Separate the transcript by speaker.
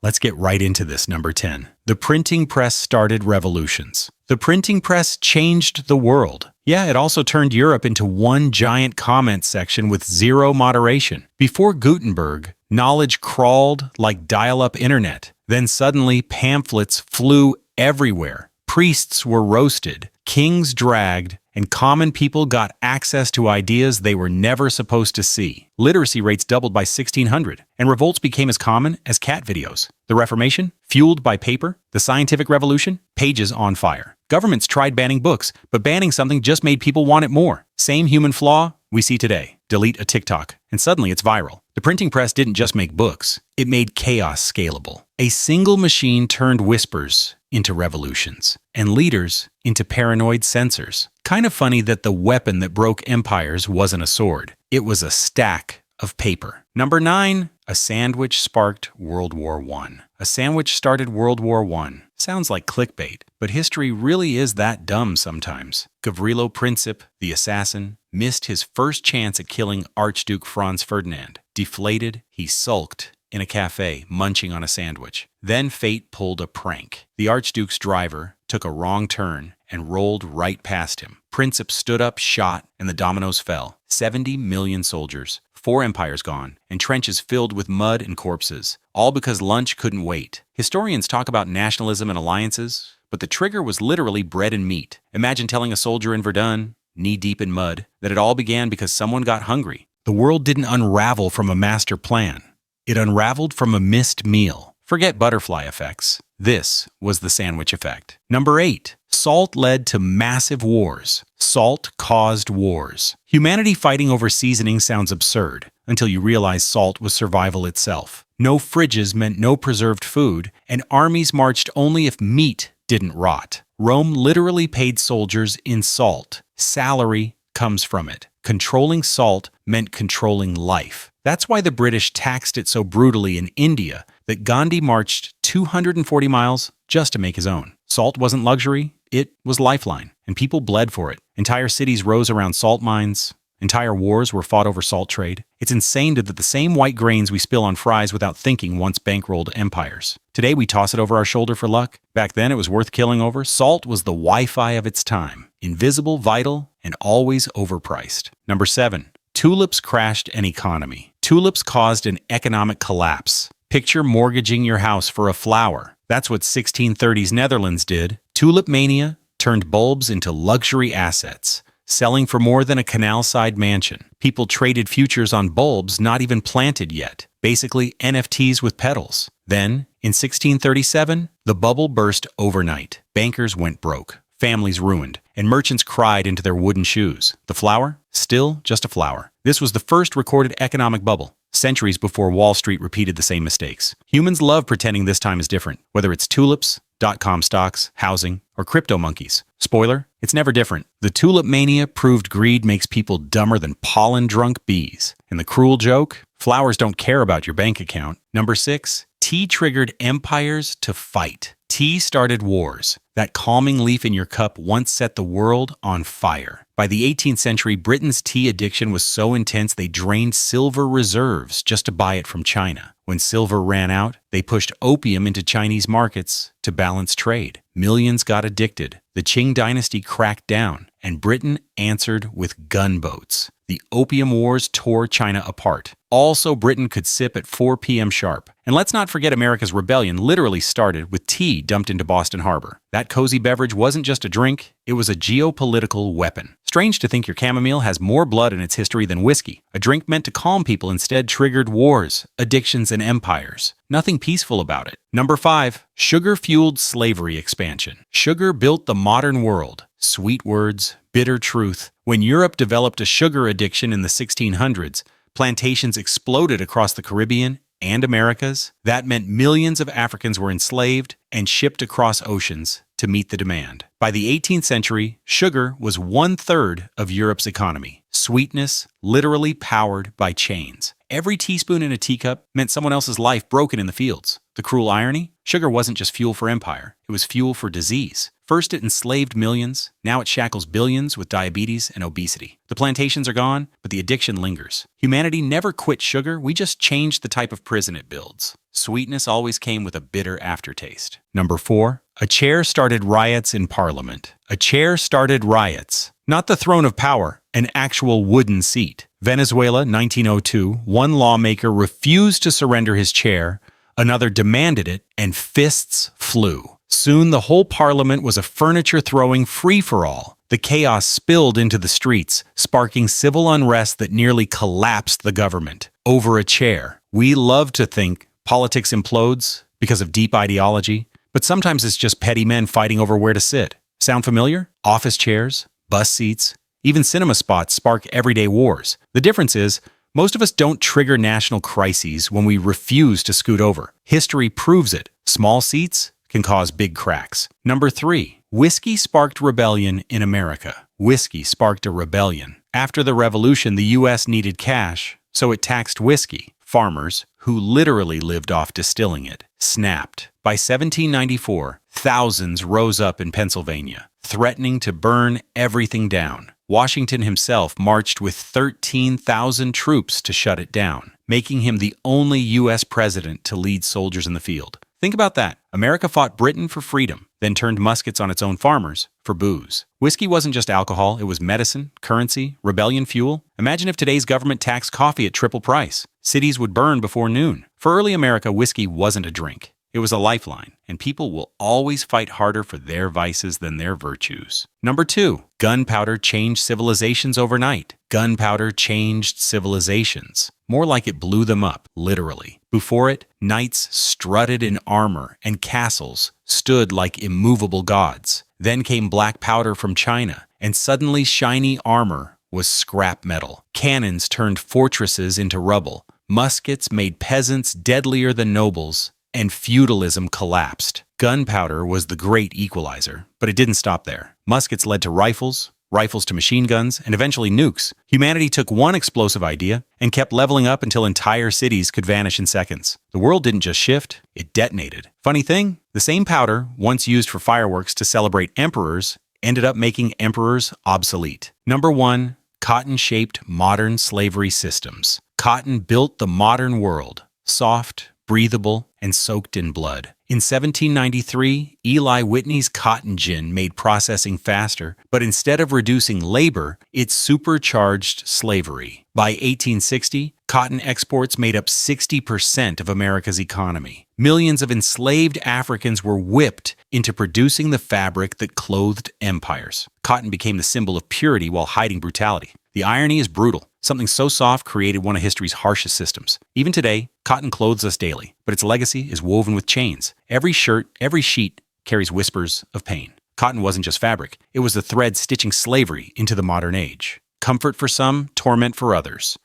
Speaker 1: Let's get right into this. Number 10. The printing press started revolutions. The printing press changed the world. Yeah, it also turned Europe into one giant comment section with zero moderation. Before Gutenberg, knowledge crawled like dial-up internet. Then suddenly pamphlets flew everywhere. Priests were roasted, kings dragged, and common people got access to ideas they were never supposed to see. Literacy rates doubled by 1600, and revolts became as common as cat videos. The Reformation, fueled by paper. The Scientific Revolution, pages on fire. Governments tried banning books, but banning something just made people want it more. Same human flaw we see today. Delete a TikTok, and suddenly it's viral. The printing press didn't just make books, it made chaos scalable. A single machine turned whispers into revolutions, and leaders into paranoid censors. Kind of funny that the weapon that broke empires wasn't a sword. It was a stack of paper. Number 9. A sandwich sparked World War I. A sandwich started World War I. Sounds like clickbait, but history really is that dumb sometimes. Gavrilo Princip, the assassin, missed his first chance at killing Archduke Franz Ferdinand. Deflated, he sulked in a cafe, munching on a sandwich. Then fate pulled a prank. The Archduke's driver took a wrong turn and rolled right past him. Princip stood up, shot, and the dominoes fell. 70 million soldiers, 4 empires gone, and trenches filled with mud and corpses, all because lunch couldn't wait. Historians talk about nationalism and alliances, but the trigger was literally bread and meat. Imagine telling a soldier in Verdun, knee-deep in mud, that it all began because someone got hungry. The world didn't unravel from a master plan. It unraveled from a missed meal. Forget butterfly effects. This was the sandwich effect. Number 8. Salt led to massive wars. Salt caused wars. Humanity fighting over seasoning sounds absurd until you realize salt was survival itself. No fridges meant no preserved food, and armies marched only if meat didn't rot. Rome literally paid soldiers in salt. Salary comes from it. Controlling salt meant controlling life. That's why the British taxed it so brutally in India that Gandhi marched 240 miles just to make his own. Salt wasn't luxury, it was lifeline, and people bled for it. Entire cities rose around salt mines. Entire wars were fought over salt trade. It's insane that the same white grains we spill on fries without thinking once bankrolled empires. Today we toss it over our shoulder for luck. Back then it was worth killing over. Salt was the Wi-Fi of its time. Invisible, vital, and always overpriced. Number 7. Tulips crashed an economy. Tulips caused an economic collapse. Picture mortgaging your house for a flower. That's what 1630s Netherlands did. Tulip mania turned bulbs into luxury assets, selling for more than a canal-side mansion. People traded futures on bulbs not even planted yet. Basically, NFTs with petals. Then, in 1637, the bubble burst overnight. Bankers went broke. Families ruined, and merchants cried into their wooden shoes. The flower? Still just a flower. This was the first recorded economic bubble, centuries before Wall Street repeated the same mistakes. Humans love pretending this time is different, whether it's tulips, dot-com stocks, housing, or crypto monkeys. Spoiler, it's never different. The tulip mania proved greed makes people dumber than pollen-drunk bees. And the cruel joke? Flowers don't care about your bank account. Number 6. Tea triggered empires to fight. Tea started wars. That calming leaf in your cup once set the world on fire. By the 18th century, Britain's tea addiction was so intense they drained silver reserves just to buy it from China. When silver ran out, they pushed opium into Chinese markets to balance trade. Millions got addicted. The Qing dynasty cracked down, and Britain answered with gunboats. The Opium Wars tore China apart. All so Britain could sip at 4 p.m. sharp. And let's not forget America's rebellion literally started with tea dumped into Boston Harbor. That cozy beverage wasn't just a drink, it was a geopolitical weapon. Strange to think your chamomile has more blood in its history than whiskey. A drink meant to calm people instead triggered wars, addictions, and empires. Nothing peaceful about it. Number 5. Sugar-fueled slavery expansion. Sugar built the modern world. Sweet words, bitter truth. When Europe developed a sugar addiction in the 1600s, plantations exploded across the Caribbean and Americas. That meant millions of Africans were enslaved and shipped across oceans to meet the demand. By the 18th century, sugar was 1/3 of Europe's economy. Sweetness literally powered by chains. Every teaspoon in a teacup meant someone else's life broken in the fields. The cruel irony? Sugar wasn't just fuel for empire, it was fuel for disease. First it enslaved millions, now it shackles billions with diabetes and obesity. The plantations are gone, but the addiction lingers. Humanity never quit sugar, we just changed the type of prison it builds. Sweetness always came with a bitter aftertaste. Number 4. A chair started riots in Parliament. A chair started riots. Not the throne of power, an actual wooden seat. Venezuela, 1902, one lawmaker refused to surrender his chair, another demanded it, and fists flew. Soon the whole parliament was a furniture-throwing free-for-all. The chaos spilled into the streets, sparking civil unrest that nearly collapsed the government. Over a chair. We love to think politics implodes because of deep ideology, but sometimes it's just petty men fighting over where to sit. Sound familiar? Office chairs, bus seats, even cinema spots spark everyday wars. The difference is, most of us don't trigger national crises when we refuse to scoot over. History proves it. Small seats can cause big cracks. Number 3. Whiskey sparked rebellion in America. Whiskey sparked a rebellion. After the Revolution, the U.S. needed cash, so it taxed whiskey. Farmers, who literally lived off distilling it, snapped. By 1794, thousands rose up in Pennsylvania, threatening to burn everything down. Washington himself marched with 13,000 troops to shut it down, making him the only U.S. president to lead soldiers in the field. Think about that. America fought Britain for freedom, then turned muskets on its own farmers for booze. Whiskey wasn't just alcohol, it was medicine, currency, rebellion fuel. Imagine if today's government taxed coffee at triple price. Cities would burn before noon. For early America, whiskey wasn't a drink. It was a lifeline, and people will always fight harder for their vices than their virtues. Number 2. Gunpowder changed civilizations overnight. Gunpowder changed civilizations. More like it blew them up, literally. Before it, knights strutted in armor, and castles stood like immovable gods. Then came black powder from China, and suddenly shiny armor was scrap metal. Cannons turned fortresses into rubble. Muskets made peasants deadlier than nobles, and feudalism collapsed. Gunpowder was the great equalizer, but it didn't stop there. Muskets led to rifles, rifles to machine guns, and eventually nukes. Humanity took one explosive idea and kept leveling up until entire cities could vanish in seconds. The world didn't just shift, it detonated. Funny thing, the same powder, once used for fireworks to celebrate emperors, ended up making emperors obsolete. Number 1. Cotton-shaped modern slavery systems. Cotton built the modern world. Soft, breathable, and soaked in blood. In 1793, Eli Whitney's cotton gin made processing faster, but instead of reducing labor, it supercharged slavery. By 1860, cotton exports made up 60% of America's economy. Millions of enslaved Africans were whipped into producing the fabric that clothed empires. Cotton became the symbol of purity while hiding brutality. The irony is brutal. Something so soft created one of history's harshest systems. Even today, cotton clothes us daily, but its legacy is woven with chains. Every shirt, every sheet carries whispers of pain. Cotton wasn't just fabric. It was the thread stitching slavery into the modern age. Comfort for some, torment for others.